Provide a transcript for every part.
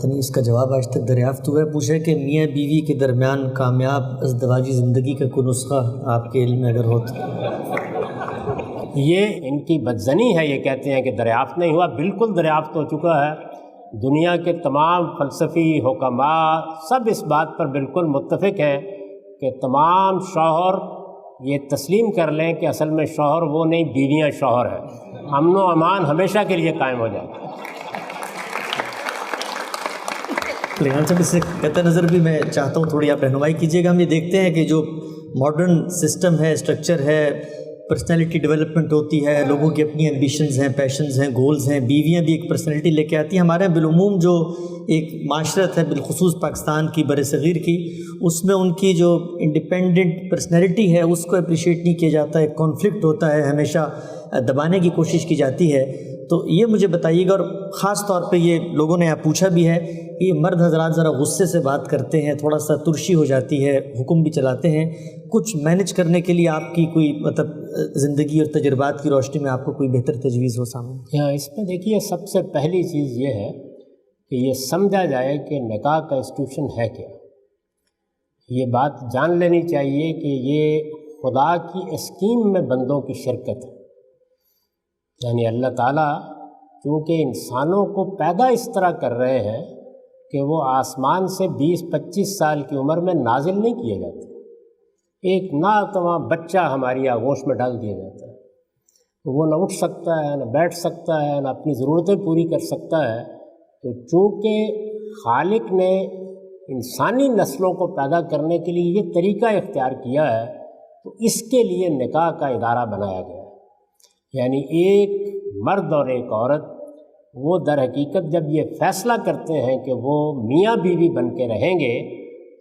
نہیں اس کا جواب آج تک دریافت ہوا ہے. پوچھا کہ میاں بیوی کے درمیان کامیاب ازدواجی زندگی کا کوئی نسخہ آپ کے علم میں اگر ہو تو؟ یہ ان کی بدظنی ہے، یہ کہتے ہیں کہ دریافت نہیں ہوا. بالکل دریافت ہو چکا ہے. دنیا کے تمام فلسفی حکماء سب اس بات پر بالکل متفق ہیں کہ تمام شوہر یہ تسلیم کر لیں کہ اصل میں شوہر وہ نہیں، بیویاں شوہر ہے. امن و امان ہمیشہ کے لیے قائم ہو جائے. لیکن صاحب اس سے قطع نظر بھی میں چاہتا ہوں تھوڑی آپ رہنمائی کیجیے گا. ہم یہ دیکھتے ہیں کہ جو ماڈرن سسٹم ہے، اسٹرکچر ہے، پرسنالٹی ڈیولپمنٹ ہوتی ہے، لوگوں کی اپنی ایمبیشنز ہیں، پیشنز ہیں، گولز ہیں، بیویاں بھی ایک پرسنالٹی لے کے آتی ہیں. ہمارے بالعموم جو ایک معاشرت ہے بالخصوص پاکستان کی، بر صغیر کی، اس میں ان کی جو انڈیپینڈنٹ پرسنالٹی ہے اس کو اپریشیٹ نہیں کیا جاتا ہے. کانفلکٹ ہوتا ہے، ہمیشہ دبانے کی کوشش کی جاتی ہے. تو یہ مجھے بتائیے گا. اور خاص طور پہ یہ لوگوں نے یہاں پوچھا بھی ہے کہ یہ مرد حضرات ذرا غصے سے بات کرتے ہیں، تھوڑا سا ترشی ہو جاتی ہے، حکم بھی چلاتے ہیں. کچھ مینج کرنے کے لیے آپ کی کوئی مطلب زندگی اور تجربات کی روشنی میں آپ کو کوئی بہتر تجویز ہو سامنے؟ اس میں دیکھیے، سب سے پہلی چیز یہ ہے کہ یہ سمجھا جائے کہ نکاح کا انسٹیٹیوشن ہے کیا. یہ بات جان لینی چاہیے کہ یہ خدا کی اسکیم میں بندوں کی شرکت ہے. یعنی اللہ تعالیٰ چونکہ انسانوں کو پیدا اس طرح کر رہے ہیں کہ وہ آسمان سے 20-25 سال کی عمر میں نازل نہیں کیے جاتے. ایک ناتواں بچہ ہماری آغوش میں ڈال دیا جاتا ہے. وہ نہ اٹھ سکتا ہے، نہ بیٹھ سکتا ہے، نہ اپنی ضرورتیں پوری کر سکتا ہے. تو چونکہ خالق نے انسانی نسلوں کو پیدا کرنے کے لیے یہ طریقہ اختیار کیا ہے، تو اس کے لیے نکاح کا ادارہ بنایا گیا ہے. یعنی ایک مرد اور ایک عورت وہ در حقیقت جب یہ فیصلہ کرتے ہیں کہ وہ میاں بیوی بن کے رہیں گے،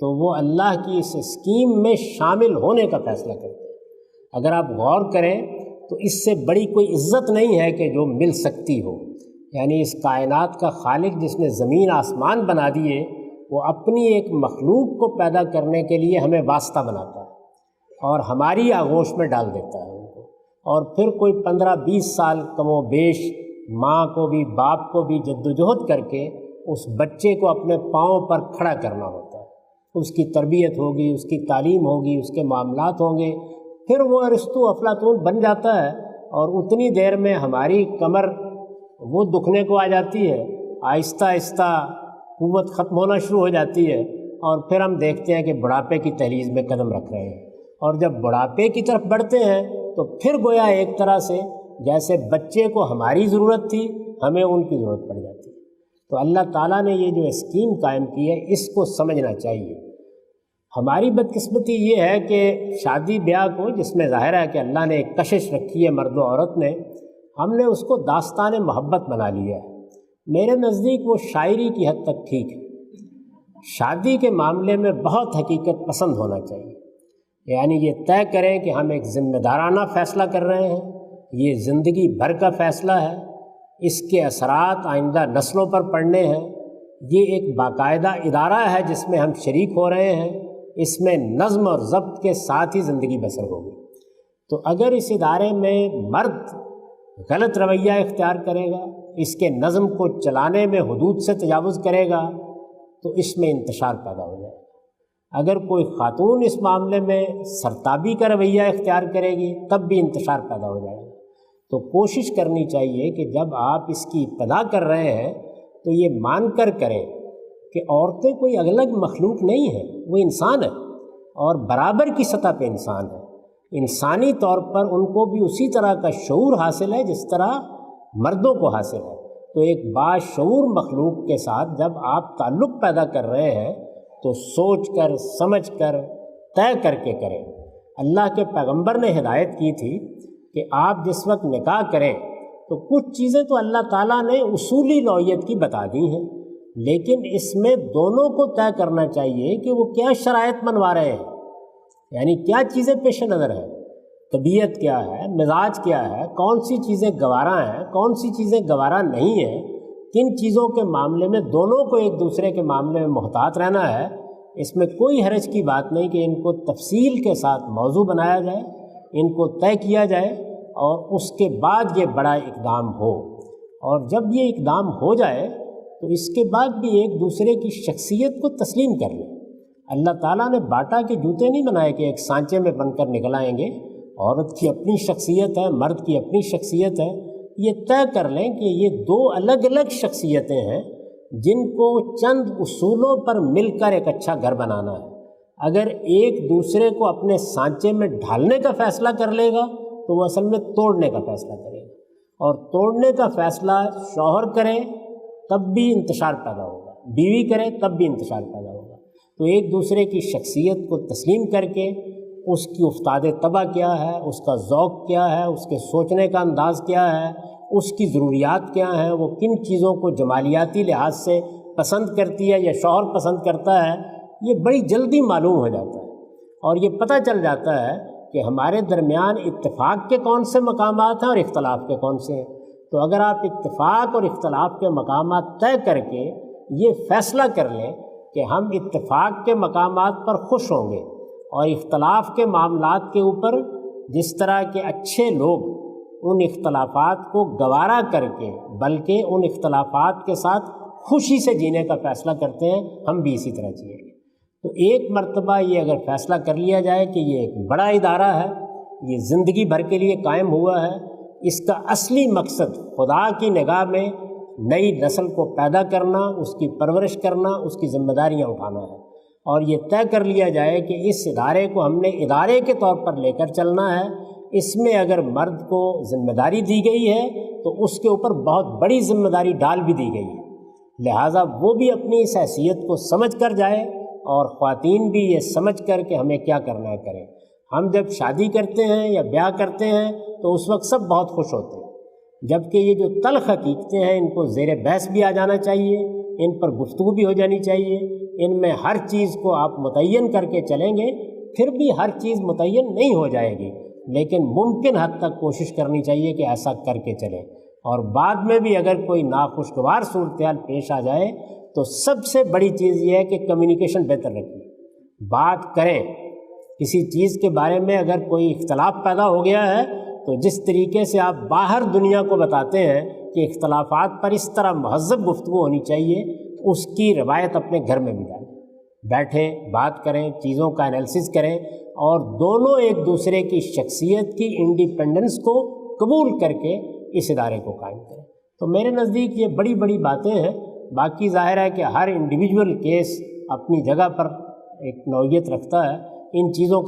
تو وہ اللہ کی اس اسکیم میں شامل ہونے کا فیصلہ کرتے ہیں. اگر آپ غور کریں تو اس سے بڑی کوئی عزت نہیں ہے کہ جو مل سکتی ہو. یعنی اس کائنات کا خالق جس نے زمین آسمان بنا دیے، وہ اپنی ایک مخلوق کو پیدا کرنے کے لیے ہمیں واسطہ بناتا ہے اور ہماری آغوش میں ڈال دیتا ہے ان کو. اور پھر کوئی 15-20 سال کم و بیش ماں کو بھی باپ کو بھی جدوجہد کر کے اس بچے کو اپنے پاؤں پر کھڑا کرنا ہوتا ہے. اس کی تربیت ہوگی، اس کی تعلیم ہوگی، اس کے معاملات ہوں گے، پھر وہ ارسطو افلاطون بن جاتا ہے. اور اتنی دیر میں ہماری کمر وہ دکھنے کو آ جاتی ہے، آہستہ آہستہ قوت ختم ہونا شروع ہو جاتی ہے، اور پھر ہم دیکھتے ہیں کہ بڑھاپے کی دہلیز میں قدم رکھ رہے ہیں. اور جب بڑھاپے کی طرف بڑھتے ہیں تو پھر گویا ایک طرح سے جیسے بچے کو ہماری ضرورت تھی، ہمیں ان کی ضرورت پڑ جاتی ہے. تو اللہ تعالیٰ نے یہ جو اسکیم قائم کی ہے اس کو سمجھنا چاہیے. ہماری بدقسمتی یہ ہے کہ شادی بیاہ کو، جس میں ظاہر ہے کہ اللہ نے ایک کشش رکھی ہے مرد و عورت نے، ہم نے اس کو داستان محبت بنا لیا ہے. میرے نزدیک وہ شاعری کی حد تک ٹھیک ہے. شادی کے معاملے میں بہت حقیقت پسند ہونا چاہیے. یعنی یہ طے کریں کہ ہم ایک ذمہ دارانہ فیصلہ کر رہے ہیں، یہ زندگی بھر کا فیصلہ ہے، اس کے اثرات آئندہ نسلوں پر پڑنے ہیں. یہ ایک باقاعدہ ادارہ ہے جس میں ہم شریک ہو رہے ہیں. اس میں نظم اور ضبط کے ساتھ ہی زندگی بسر ہوگی. تو اگر اس ادارے میں مرد غلط رویہ اختیار کرے گا، اس کے نظم کو چلانے میں حدود سے تجاوز کرے گا، تو اس میں انتشار پیدا ہو جائے گا. اگر کوئی خاتون اس معاملے میں سرتابی کا رویہ اختیار کرے گی، تب بھی انتشار پیدا ہو جائے گا. تو کوشش کرنی چاہیے کہ جب آپ اس کی ابتدا کر رہے ہیں تو یہ مان کر کریں کہ عورتیں کوئی الگ مخلوق نہیں ہیں، وہ انسان ہے اور برابر کی سطح پہ انسان ہے. انسانی طور پر ان کو بھی اسی طرح کا شعور حاصل ہے جس طرح مردوں کو حاصل ہے. تو ایک باشعور مخلوق کے ساتھ جب آپ تعلق پیدا کر رہے ہیں تو سوچ کر، سمجھ کر، طے کر کے کریں. اللہ کے پیغمبر نے ہدایت کی تھی کہ آپ جس وقت نکاح کریں تو کچھ چیزیں تو اللہ تعالیٰ نے اصولی نوعیت کی بتا دی ہیں، لیکن اس میں دونوں کو طے کرنا چاہیے کہ وہ کیا شرائط منوا رہے ہیں. یعنی کیا چیزیں پیش نظر ہیں، طبیعت کیا ہے، مزاج کیا ہے، کون سی چیزیں گوارا ہیں، کون سی چیزیں گوارا نہیں ہیں. کن چیزوں کے معاملے میں دونوں کو ایک دوسرے کے معاملے میں محتاط رہنا ہے. اس میں کوئی حرج کی بات نہیں کہ ان کو تفصیل کے ساتھ موضوع بنایا جائے، ان کو طے کیا جائے اور اس کے بعد یہ بڑا اقدام ہو. اور جب یہ اقدام ہو جائے تو اس کے بعد بھی ایک دوسرے کی شخصیت کو تسلیم کر لیں۔ اللہ تعالیٰ نے باٹا کے جوتے نہیں بنائے کہ ایک سانچے میں بن کر نکل آئیں گے۔ عورت کی اپنی شخصیت ہے، مرد کی اپنی شخصیت ہے۔ یہ طے کر لیں کہ یہ دو الگ الگ شخصیتیں ہیں جن کو چند اصولوں پر مل کر ایک اچھا گھر بنانا ہے۔ اگر ایک دوسرے کو اپنے سانچے میں ڈھالنے کا فیصلہ کر لے گا تو وہ اصل میں توڑنے کا فیصلہ کرے گا، اور توڑنے کا فیصلہ شوہر کرے تب بھی انتشار پیدا ہوگا، بیوی کرے تب بھی انتشار پیدا ہوگا۔ تو ایک دوسرے کی شخصیت کو تسلیم کر کے اس کی افتاد طبع کیا ہے، اس کا ذوق کیا ہے، اس کے سوچنے کا انداز کیا ہے، اس کی ضروریات کیا ہیں، وہ کن چیزوں کو جمالیاتی لحاظ سے پسند کرتی ہے یا شوہر پسند کرتا ہے، یہ بڑی جلدی معلوم ہو جاتا ہے۔ اور یہ پتہ چل جاتا ہے کہ ہمارے درمیان اتفاق کے کون سے مقامات ہیں اور اختلاف کے کون سے ہیں۔ تو اگر آپ اتفاق اور اختلاف کے مقامات طے کر کے یہ فیصلہ کر لیں کہ ہم اتفاق کے مقامات پر خوش ہوں گے اور اختلاف کے معاملات کے اوپر جس طرح کے اچھے لوگ ان اختلافات کو گوارا کر کے بلکہ ان اختلافات کے ساتھ خوشی سے جینے کا فیصلہ کرتے ہیں، ہم بھی اسی طرح جئیں گے۔ تو ایک مرتبہ یہ اگر فیصلہ کر لیا جائے کہ یہ ایک بڑا ادارہ ہے، یہ زندگی بھر کے لیے قائم ہوا ہے، اس کا اصلی مقصد خدا کی نگاہ میں نئی نسل کو پیدا کرنا، اس کی پرورش کرنا، اس کی ذمہ داریاں اٹھانا ہے، اور یہ طے کر لیا جائے کہ اس ادارے کو ہم نے ادارے کے طور پر لے کر چلنا ہے، اس میں اگر مرد کو ذمہ داری دی گئی ہے تو اس کے اوپر بہت بڑی ذمہ داری ڈال بھی دی گئی ہے، لہٰذا وہ بھی اپنی اس حیثیت کو سمجھ کر جائے اور خواتین بھی یہ سمجھ کر کہ ہمیں کیا کرنا ہے کریں۔ ہم جب شادی کرتے ہیں یا بیاہ کرتے ہیں تو اس وقت سب بہت خوش ہوتے ہیں، جبکہ یہ جو تلخ حقیقتیں ہیں ان کو زیر بحث بھی آ جانا چاہیے، ان پر گفتگو بھی ہو جانی چاہیے، ان میں ہر چیز کو آپ متعین کر کے چلیں گے، پھر بھی ہر چیز متعین نہیں ہو جائے گی، لیکن ممکن حد تک کوشش کرنی چاہیے کہ ایسا کر کے چلیں۔ اور بعد میں بھی اگر کوئی ناخوشگوار صورتحال پیش آ جائے تو سب سے بڑی چیز یہ ہے کہ کمیونیکیشن بہتر رکھیں، بات کریں۔ کسی چیز کے بارے میں اگر کوئی اختلاف پیدا ہو گیا ہے تو جس طریقے سے آپ باہر دنیا کو بتاتے ہیں کہ اختلافات پر اس طرح مہذب گفتگو ہونی چاہیے، اس کی روایت اپنے گھر میں بھی ڈالیں، بیٹھیں، بات کریں، چیزوں کا انالیسس کریں، اور دونوں ایک دوسرے کی شخصیت کی انڈیپینڈنس کو قبول کر کے اس ادارے کو قائم کریں۔ تو میرے نزدیک یہ بڑی بڑی باتیں ہیں، باقی ظاہر ہے کہ ہر انڈیویجول کیس اپنی جگہ پر ایک نوعیت رکھتا ہے، ان چیزوں کا